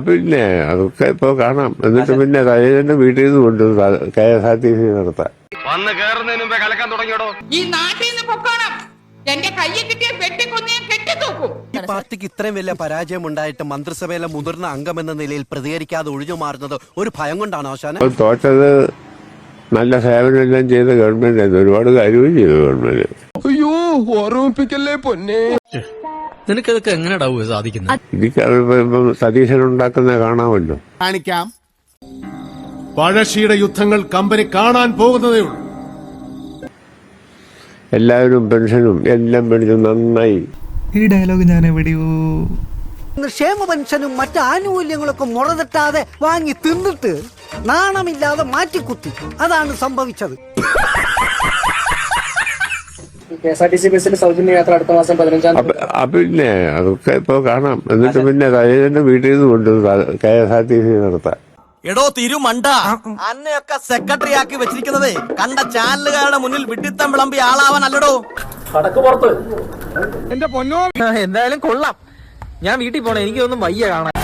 പിന്നെ അതൊക്കെ ഇപ്പൊ കാണാം. എന്നിട്ട് പിന്നെ തലേതന്നെ വീട്ടിൽ നിന്ന് കൊണ്ടുവന്നു KSRTC നടത്താൻ. വന്ന് കയറുന്നതിന് മുമ്പേ കലക്കാൻ തുടങ്ങിയോടോ. ഈ നാട്ടിൽ നിന്ന് പൊക്കോണം. എന്റെ കയ്യെ കിട്ടിയ വെട്ടിക്കൊന്ന് ഞാൻ കെട്ടിത്തൂക്കും. ഈ പാർട്ടിക്ക് ഇത്രയും വലിയ പരാജയം ഉണ്ടായിട്ട് മന്ത്രിസഭയിലെ മുതിർന്ന അംഗമെന്ന നിലയിൽ പ്രതികരിക്കാതെ ഒഴിഞ്ഞു മാറുന്നത് ഒരു ഭയം കൊണ്ടാണ് ആശാന? തോറ്റത് നല്ല സേവനമെല്ലാം ചെയ്ത ഗവൺമെന്റ് ആയിരുന്നു. ഒരുപാട് കാര്യവും ചെയ്തു ഗവൺമെന്റ്. അയ്യോ ഓർമ്മിപ്പിക്കല്ലേ പൊന്നെ. നിനക്കതൊക്കെ എങ്ങനെയാ സാധിക്കുന്നത്? എനിക്ക് സതീശൻ ഉണ്ടാക്കുന്ന കാണാമല്ലോ. കാണിക്കാം. പഴശ്ശിയുടെ യുദ്ധങ്ങൾ കമ്പനി കാണാൻ പോകുന്നതേ ഉള്ളൂ. എല്ലാവരും പെൻഷനും എല്ലാം മേടിച്ചു നന്നായി. ഈ ഡയലോഗ് ഞാൻ എവിടെയോ ക്ഷേമ പെൻഷനും മറ്റു ആനുകൂല്യങ്ങളൊക്കെ മുറതെറ്റാതെ വാങ്ങി തിന്നിട്ട് നാണമില്ലാതെ മാറ്റിക്കുത്തി. അതാണ് സംഭവിച്ചത്. KSRTC ബസ്സിൽ സൗജന്യ യാത്ര അടുത്ത മാസം 15-ാം തീയതി. പിന്നെ അതൊക്കെ ഇപ്പൊ കാണാം. എന്നിട്ട് പിന്നെ തലേതന്നെ വീട്ടിൽ നിന്ന് കൊണ്ടുവന്നു KSRTC നടത്താൻ. എടോ തിരുമണ്ട, അന്നയൊക്കെ സെക്രട്ടറി ആക്കി വെച്ചിരിക്കുന്നതേ കണ്ട ചാനലുകാരുടെ മുന്നിൽ വിഡിത്തം വിളമ്പി ആളാവാനല്ലടോ. കടക്ക് പുറത്ത്. എന്തായാലും കൊള്ളാം. ഞാൻ വീട്ടിൽ പോണേ, എനിക്കൊന്നും വയ്യ കാണാൻ.